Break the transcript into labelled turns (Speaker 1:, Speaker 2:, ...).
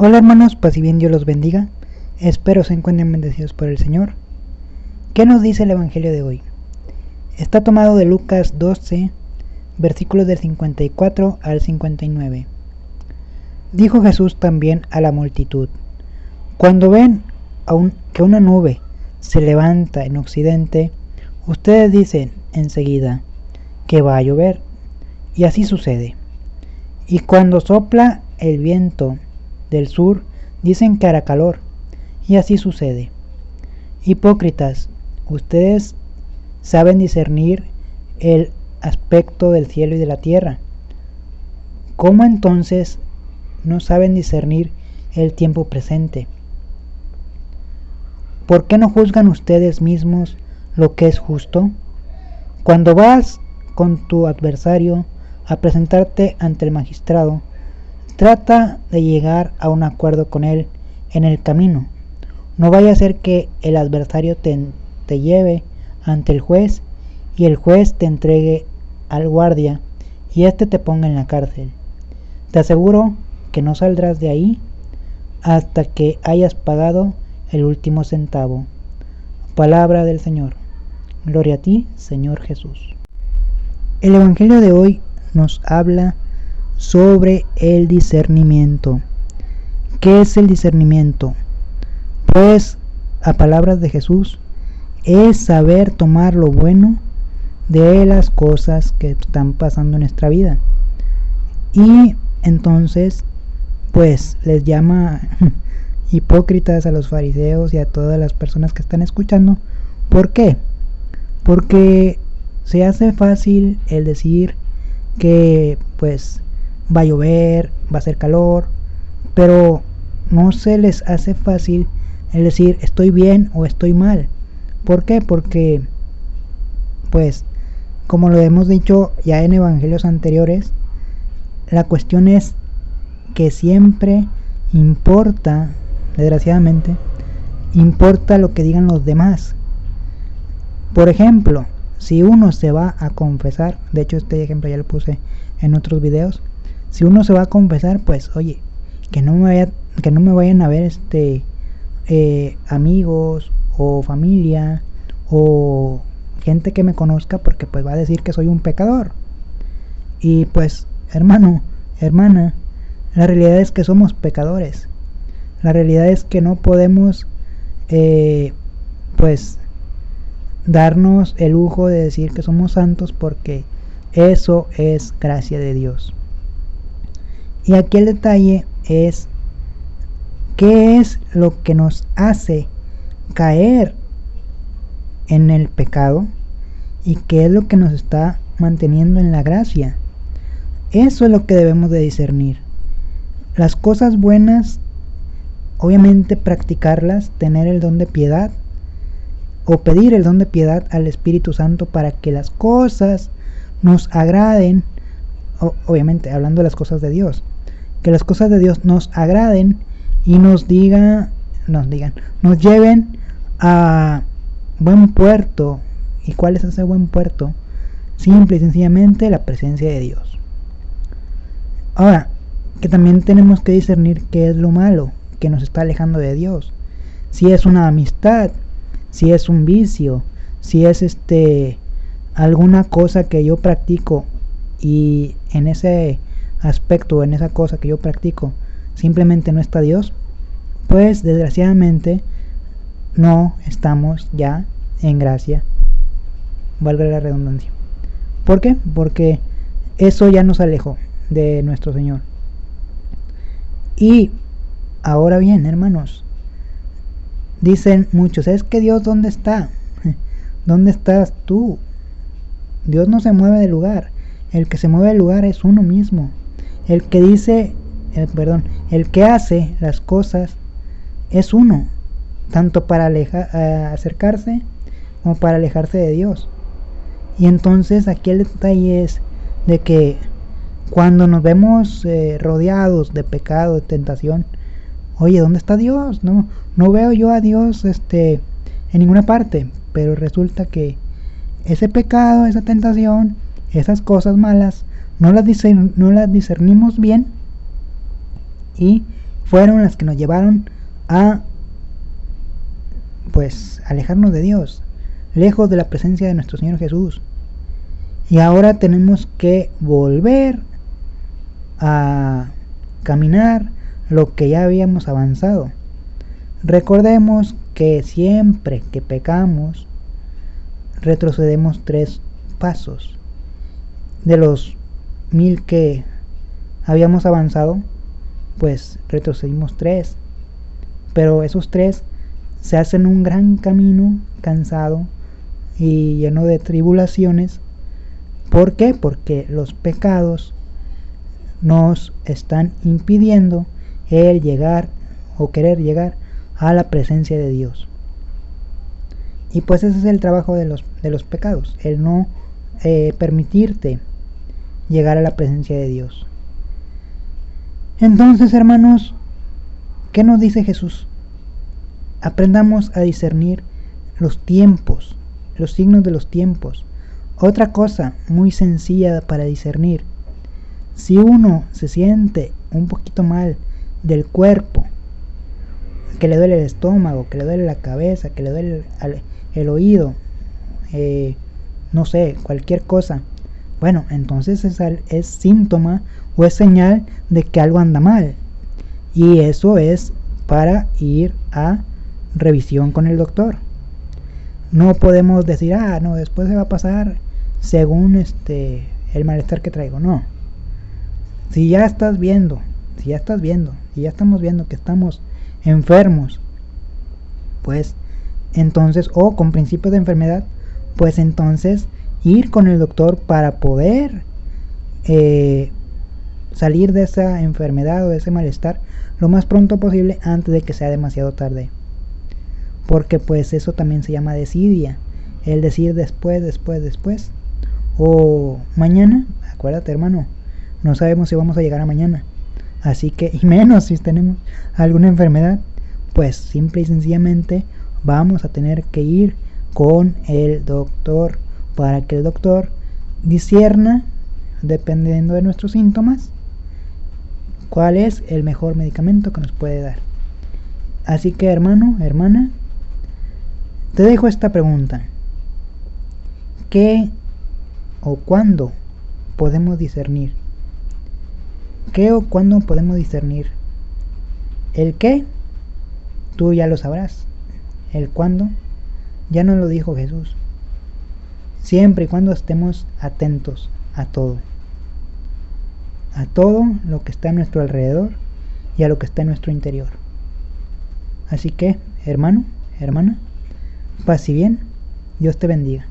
Speaker 1: Hola hermanos, paz y bien Dios los bendiga. Espero se encuentren bendecidos por el Señor. ¿Qué nos dice el Evangelio de hoy? Está tomado de Lucas 12, versículos del 54 al 59. Dijo Jesús también a la multitud: Cuando ven que una nube se levanta en occidente, ustedes dicen enseguida que va a llover, y así sucede. Y cuando sopla el viento del sur, dicen que hará calor, y así sucede. Hipócritas, ustedes saben discernir el aspecto del cielo y de la tierra. ¿Cómo entonces no saben discernir el tiempo presente? ¿Por qué no juzgan ustedes mismos lo que es justo? Cuando vas con tu adversario a presentarte ante el magistrado, trata de llegar a un acuerdo con él en el camino. No vaya a ser que el adversario te lleve ante el juez y el juez te entregue al guardia y éste te ponga en la cárcel. Te aseguro que no saldrás de ahí hasta que hayas pagado el último centavo. Palabra del Señor. Gloria a ti, Señor Jesús. El Evangelio de hoy nos habla sobre el discernimiento. ¿Qué es el discernimiento? Pues, a palabras de Jesús, es saber tomar lo bueno de las cosas que están pasando en nuestra vida. Y entonces, pues, les llama hipócritas a los fariseos y a todas las personas que están escuchando. ¿Por qué? Porque se hace fácil el decir que, pues, va a llover, va a hacer calor, pero no se les hace fácil el decir estoy bien o estoy mal. ¿Por qué? Porque, pues, como lo hemos dicho ya en evangelios anteriores, la cuestión es que siempre importa, desgraciadamente, importa lo que digan los demás. Por ejemplo, si uno se va a confesar, de hecho este ejemplo ya lo puse en otros videos, si uno se va a confesar, pues oye, que no me vayan a ver amigos o familia o gente que me conozca, porque pues va a decir que soy un pecador. Y pues, hermano, hermana, la realidad es que somos pecadores. La realidad es que no podemos pues darnos el lujo de decir que somos santos, porque eso es gracia de Dios. Y aquí el detalle es qué es lo que nos hace caer en el pecado y qué es lo que nos está manteniendo en la gracia. Eso es lo que debemos de discernir. Las cosas buenas, obviamente practicarlas, tener el don de piedad o pedir el don de piedad al Espíritu Santo para que las cosas nos agraden, obviamente hablando de las cosas de Dios, que las cosas de Dios nos agraden y nos lleven a buen puerto. ¿Y cuál es ese buen puerto? Simple y sencillamente la presencia de Dios. Ahora, que también tenemos que discernir qué es lo malo que nos está alejando de Dios. Si es una amistad, si es un vicio, si es alguna cosa que yo practico y en ese aspecto, en esa cosa que yo practico, simplemente no está Dios, pues desgraciadamente no estamos ya en gracia, valga la redundancia. ¿Por qué? Porque eso ya nos alejó de nuestro Señor. Y ahora bien, hermanos, dicen muchos, es que Dios, ¿dónde está? ¿Dónde estás tú? Dios no se mueve de lugar. El que se mueve de lugar es uno mismo. El que el que hace las cosas es uno, tanto para acercarse como para alejarse de Dios. Y entonces aquí el detalle es de que cuando nos vemos rodeados de pecado, de tentación, oye, ¿dónde está Dios? No veo yo a Dios en ninguna parte. Pero resulta que ese pecado, esa tentación, esas cosas malas, no las discernimos bien y fueron las que nos llevaron a pues alejarnos de Dios, lejos de la presencia de nuestro Señor Jesús. Y ahora tenemos que volver a caminar lo que ya habíamos avanzado. Recordemos que siempre que pecamos, retrocedemos 3 pasos. De los 1000 que habíamos avanzado, pues retrocedimos 3. Pero esos 3 se hacen un gran camino cansado y lleno de tribulaciones. ¿Por qué? Porque los pecados nos están impidiendo el llegar o querer llegar a la presencia de Dios. Y pues ese es el trabajo de los pecados, el no permitirte llegar a la presencia de Dios. Entonces, hermanos, ¿qué nos dice Jesús? Aprendamos a discernir los tiempos, los signos de los tiempos. Otra cosa muy sencilla para discernir: si uno se siente un poquito mal del cuerpo, que le duele el estómago, que le duele la cabeza, que le duele el oído, no sé, cualquier cosa, bueno, entonces es síntoma o es señal de que algo anda mal, y eso es para ir a revisión con el doctor. No podemos decir, no, después se va a pasar según el malestar que traigo. No. Si ya estamos viendo que estamos enfermos, pues entonces, o con principios de enfermedad, pues entonces ir con el doctor para poder salir de esa enfermedad o de ese malestar lo más pronto posible, antes de que sea demasiado tarde. Porque pues eso también se llama desidia, el decir después, o mañana. Acuérdate, hermano, no sabemos si vamos a llegar a mañana, así que, y menos si tenemos alguna enfermedad, pues simple y sencillamente vamos a tener que ir con el doctor para que el doctor discierna, dependiendo de nuestros síntomas, cuál es el mejor medicamento que nos puede dar. Así que, hermano, hermana, te dejo esta pregunta: ¿qué o cuándo podemos discernir? ¿Qué o cuándo podemos discernir? El qué, tú ya lo sabrás. El cuándo, ya nos lo dijo Jesús. Siempre y cuando estemos atentos a todo lo que está a nuestro alrededor y a lo que está en nuestro interior. Así que, hermano, hermana, paz y bien, Dios te bendiga.